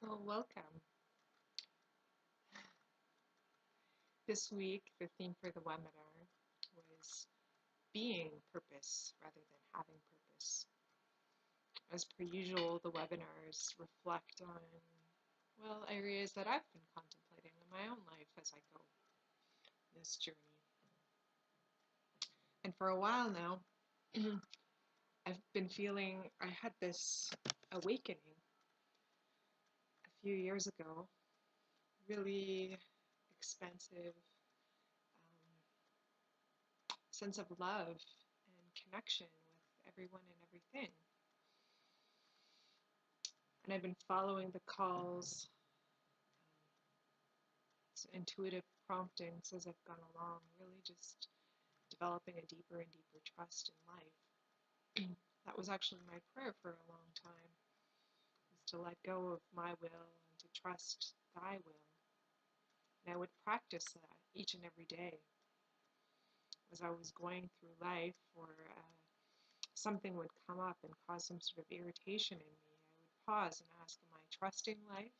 Well, welcome. This week, the theme for the webinar was being purpose rather than having purpose. As per usual, the webinars reflect on, well, areas that I've been contemplating in my own life as I go this journey. And for a while now, I've been feeling I had this awakening a few years ago, really expansive sense of love and connection with everyone and everything. And I've been following the calls, intuitive promptings as I've gone along, really just developing a deeper and deeper trust in life. That was actually my prayer for a long time, was to let go of my will and to trust thy will. And I would practice that each and every day. As I was going through life, or something would come up and cause some sort of irritation in me, I would pause and ask, am I trusting life?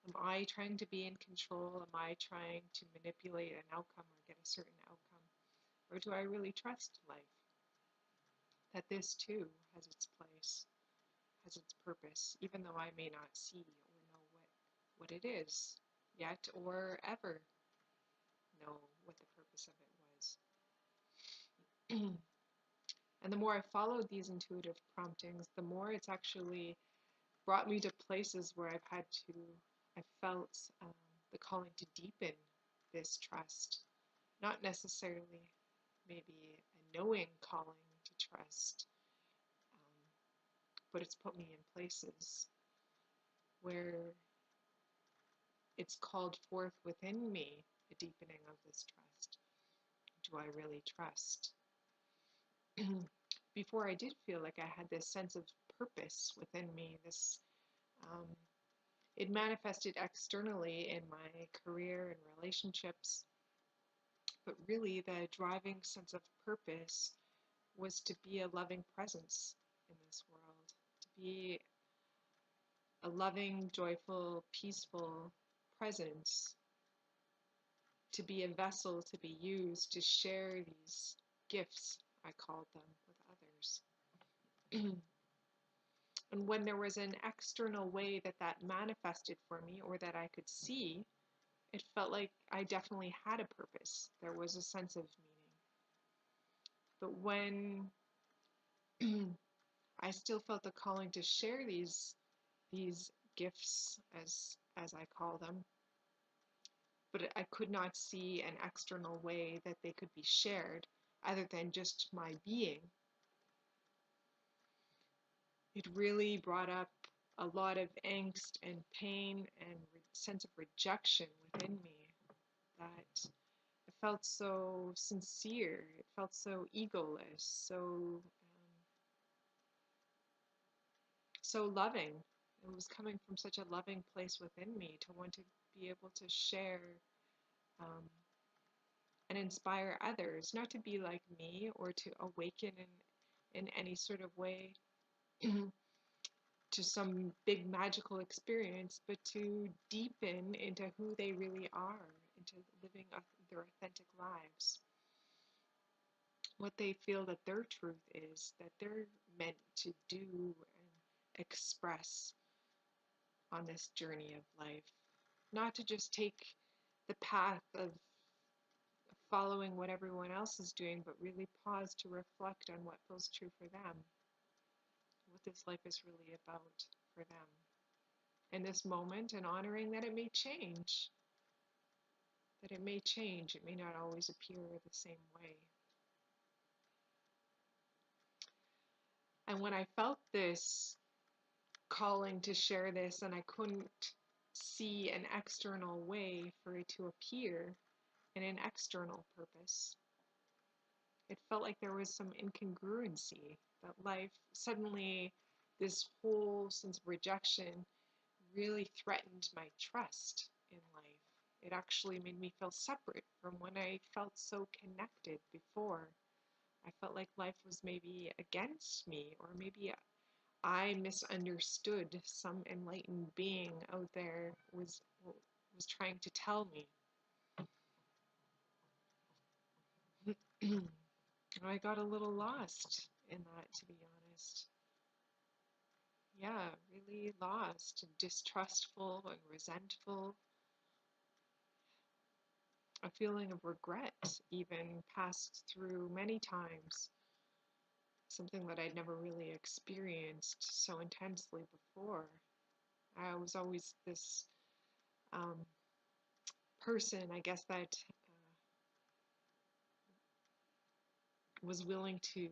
Am I trying to be in control? Am I trying to manipulate an outcome or get a certain outcome? Or do I really trust life? That this too has its place, has its purpose, even though I may not see or know what it is yet or ever know what the purpose of it was. And the more I followed these intuitive promptings, the more it's actually brought me to places where I felt the calling to deepen this trust. Not necessarily maybe a knowing calling to trust, but it's put me in places where it's called forth within me a deepening of this trust. Do I really trust? Before I did feel like I had this sense of purpose within me, it manifested externally in my career and relationships, but really the driving sense of purpose was to be a loving presence in this world, to be a loving, joyful, peaceful presence, to be a vessel to be used to share these gifts, I called them, with others. And when there was an external way that manifested for me or that I could see, it felt like I definitely had a purpose. There was a sense of meaning. But when I still felt the calling to share these gifts, as I call them, but I could not see an external way that they could be shared other than just my being. It really brought up a lot of angst and pain and sense of rejection within me, that it felt so sincere, it felt so egoless, so loving. It was coming from such a loving place within me to want to be able to share and inspire others, not to be like me or to awaken in any sort of way to some big magical experience, but to deepen into who they really are, into living their authentic lives. What they feel that their truth is, that they're meant to do and express on this journey of life. Not to just take the path of following what everyone else is doing, but really pause to reflect on what feels true for them, what this life is really about for them in this moment, and honoring that it may change, it may not always appear the same way. And when I felt this calling to share this and I couldn't see an external way for it to appear in an external purpose, it felt like there was some incongruency, that life suddenly, this whole sense of rejection really threatened my trust in life. It actually made me feel separate from when I felt so connected before. I felt like life was maybe against me, or maybe I misunderstood some enlightened being out there was trying to tell me. I got a little lost in that, to be honest. Yeah, really lost, distrustful and resentful. A feeling of regret even passed through many times, something that I'd never really experienced so intensely before. I was always this um, person, I guess, that was willing to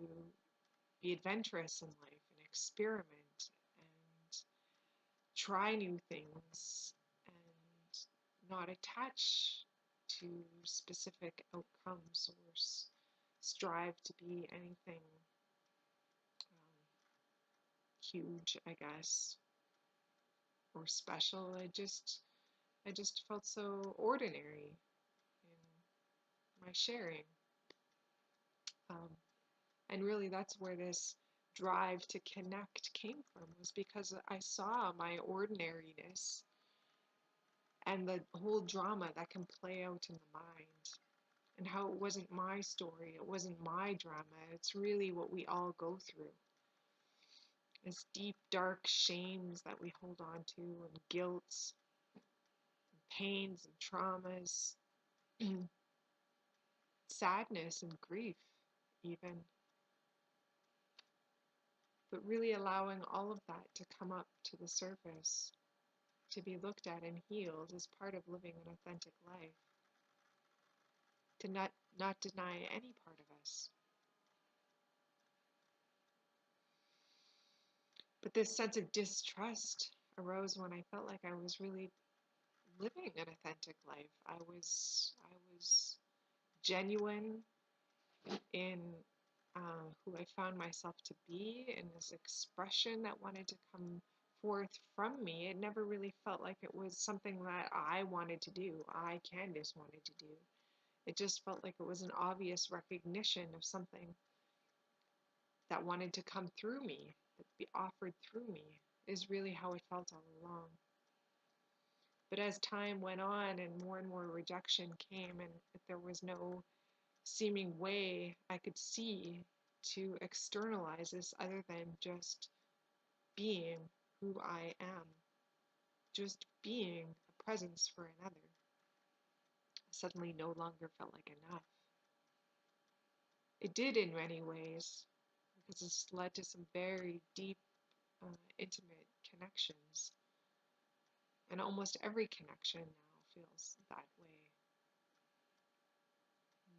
be adventurous in life and experiment and try new things and not attach to specific outcomes or strive to be anything huge, I guess, or special. I just felt so ordinary in my sharing. Um, and really, that's where this drive to connect came from, was because I saw my ordinariness and the whole drama that can play out in the mind, and how it wasn't my story, it wasn't my drama, it's really what we all go through. It's deep, dark shames that we hold on to, and guilt, and pains, and traumas, sadness, and grief, even. But really allowing all of that to come up to the surface, to be looked at and healed, is part of living an authentic life. To not deny any part of us. But this sense of distrust arose when I felt like I was really living an authentic life. I was genuine in who I found myself to be, in this expression that wanted to come forth from me. It never really felt like it was something that I wanted to do, Candace, wanted to do. It just felt like it was an obvious recognition of something that wanted to come through me, that be offered through me, is really how it felt all along. But as time went on and more rejection came, and there was no seeming way I could see to externalize this other than just being who I am, just being a presence for another, suddenly no longer felt like enough. It did in many ways, because it's led to some very deep, intimate connections. And almost every connection now feels that way,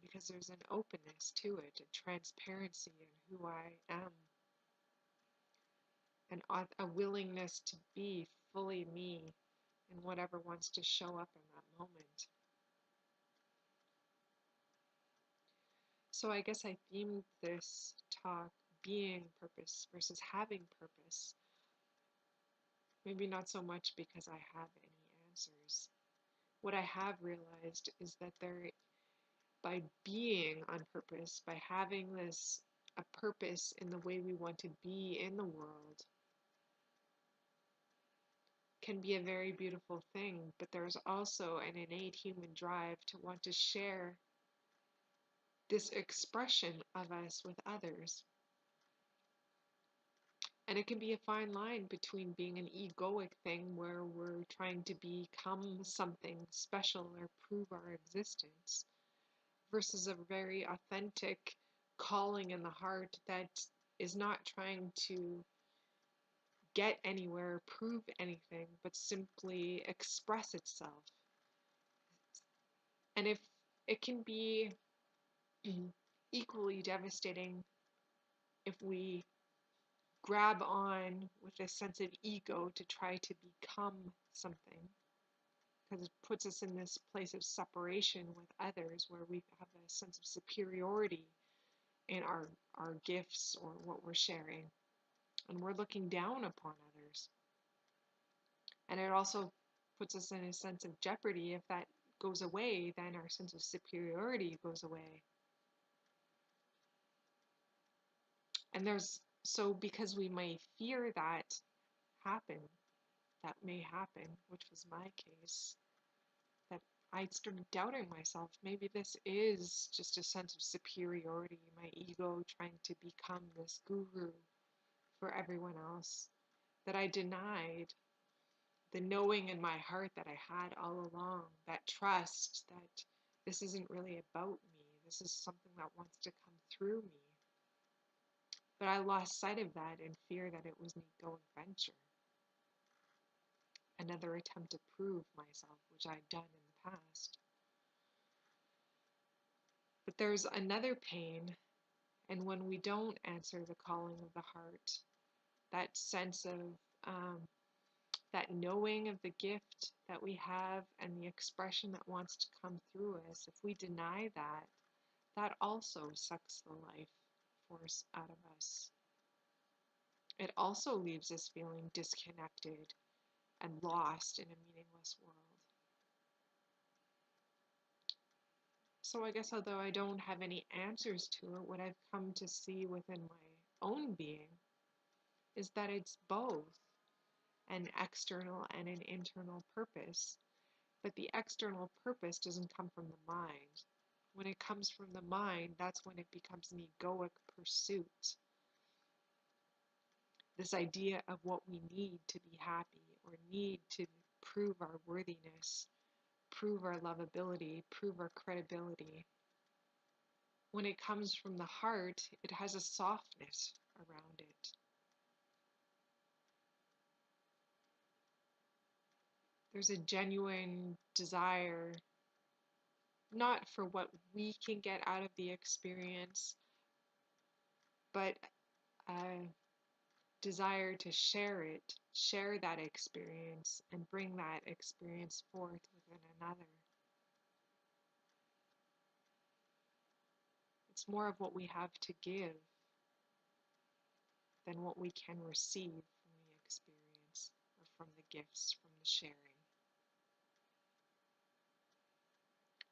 because there's an openness to it, a transparency in who I am, and a willingness to be fully me in whatever wants to show up in that moment. So I guess I themed this talk being purpose versus having purpose. Maybe not so much because I have any answers. What I have realized is that by being on purpose, by having this a purpose in the way we want to be in the world, can be a very beautiful thing, but there's also an innate human drive to want to share this expression of us with others. And it can be a fine line between being an egoic thing where we're trying to become something special or prove our existence, versus a very authentic calling in the heart that is not trying to get anywhere, prove anything, but simply express itself. And if it can be equally devastating if we grab on with a sense of ego to try to become something, because it puts us in this place of separation with others where we have a sense of superiority in our gifts or what we're sharing, and we're looking down upon others. And it also puts us in a sense of jeopardy. If that goes away, then our sense of superiority goes away. And there's So because we may fear happen, that may happen, which was my case, that I started doubting myself. Maybe this is just a sense of superiority, my ego trying to become this guru for everyone else, that I denied the knowing in my heart that I had all along, that trust that this isn't really about me. This is something that wants to come through me. But I lost sight of that in fear that it was an egoic venture, another attempt to prove myself, which I'd done in the past. But there's another pain, and when we don't answer the calling of the heart, that sense of that knowing of the gift that we have and the expression that wants to come through us, if we deny that, that also sucks the life force out of us. It also leaves us feeling disconnected and lost in a meaningless world. So I guess although I don't have any answers to it, what I've come to see within my own being is that it's both an external and an internal purpose. But the external purpose doesn't come from the mind. When it comes from the mind, that's when it becomes an egoic pursuit. This idea of what we need to be happy or need to prove our worthiness, prove our lovability, prove our credibility. When it comes from the heart, it has a softness around it. There's a genuine desire, not for what we can get out of the experience, but a desire to share that experience, and bring that experience forth within another. It's more of what we have to give than what we can receive from the experience or from the gifts, from the sharing.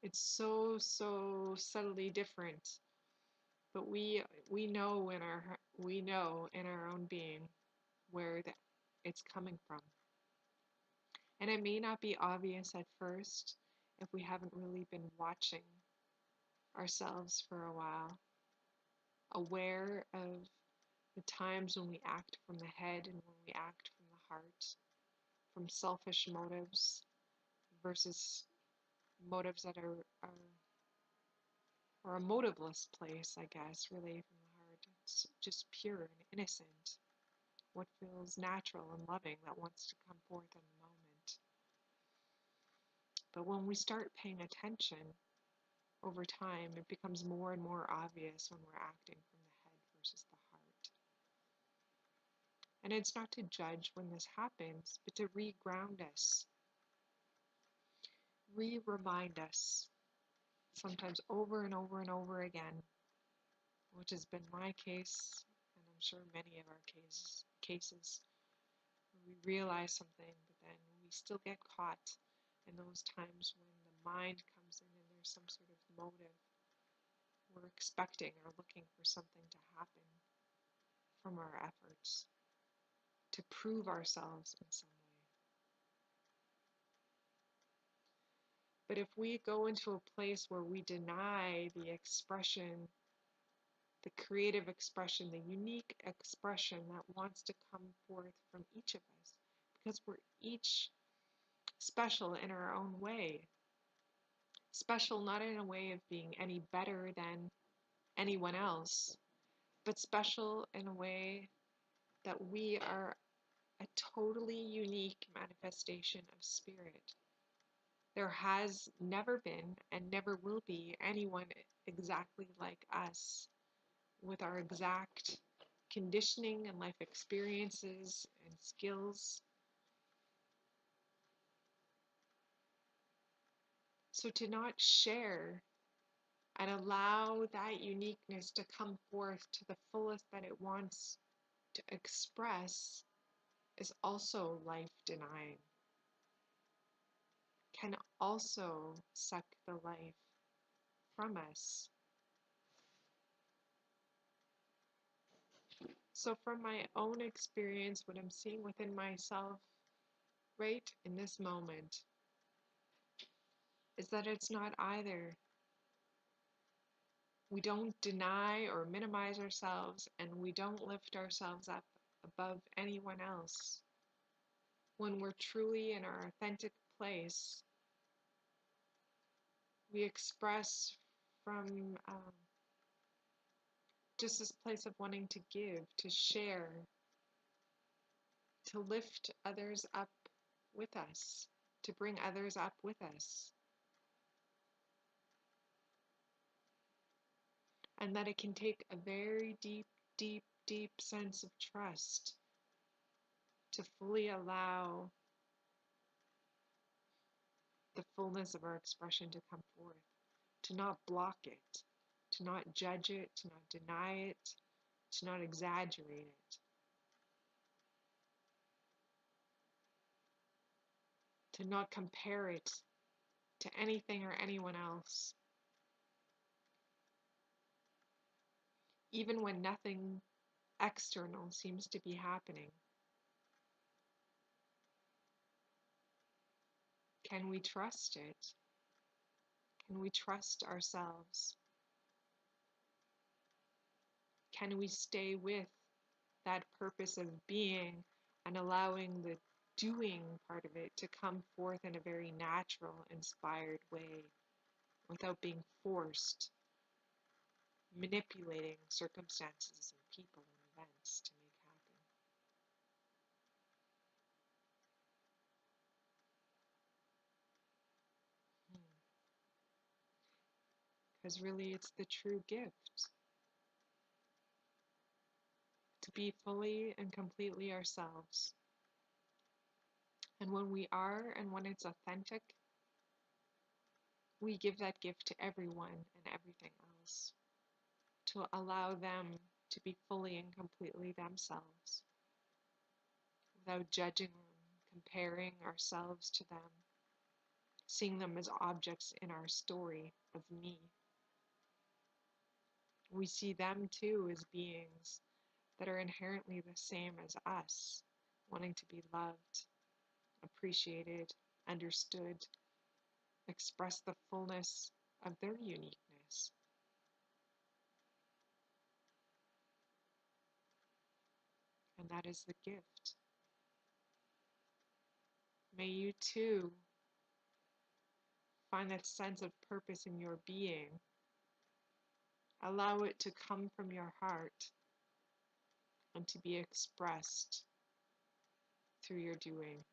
It's so, so subtly different, but we know in our own being where it's coming from. And it may not be obvious at first if we haven't really been watching ourselves for a while, aware of the times when we act from the head and when we act from the heart, from selfish motives versus motives that are a motiveless place, I guess, really from the heart. It's just pure and innocent, what feels natural and loving that wants to come forth in the moment. But when we start paying attention over time, it becomes more and more obvious when we're acting from the head versus the heart. And it's not to judge when this happens, but to re-ground us, re-remind us, sometimes over and over and over again, which has been my case, and I'm sure many of our cases, where we realize something, but then we still get caught in those times when the mind comes in and there's some sort of motive. We're expecting or looking for something to happen from our efforts to prove ourselves in some way. But if we go into a place where we deny the expression, the creative expression, the unique expression that wants to come forth from each of us, because we're each special in our own way, special not in a way of being any better than anyone else, but special in a way that we are a totally unique manifestation of spirit. There has never been and never will be anyone exactly like us, with our exact conditioning and life experiences and skills. So to not share and allow that uniqueness to come forth to the fullest that it wants to express is also life denying, can also suck the life from us. So, from my own experience, what I'm seeing within myself right in this moment is that it's not either. We don't deny or minimize ourselves, and we don't lift ourselves up above anyone else. When we're truly in our authentic place, we express from just this place of wanting to give, to share, to lift others up with us, to bring others up with us. And that it can take a very deep, deep, deep sense of trust to fully allow the fullness of our expression to come forth, to not block it, to not judge it, to not deny it, to not exaggerate it, to not compare it to anything or anyone else. Even when nothing external seems to be happening, can we trust it? Can we trust ourselves? Can we stay with that purpose of being and allowing the doing part of it to come forth in a very natural, inspired way without being forced, manipulating circumstances and people and events to make happen? Because really, it's the true gift to be fully and completely ourselves. And when we are and when it's authentic, we give that gift to everyone and everything else, to allow them to be fully and completely themselves without judging them, comparing ourselves to them, seeing them as objects in our story of me. We see them too as beings that are inherently the same as us, wanting to be loved, appreciated, understood, express the fullness of their uniqueness. And that is the gift. May you too find that sense of purpose in your being. Allow it to come from your heart and to be expressed through your doing.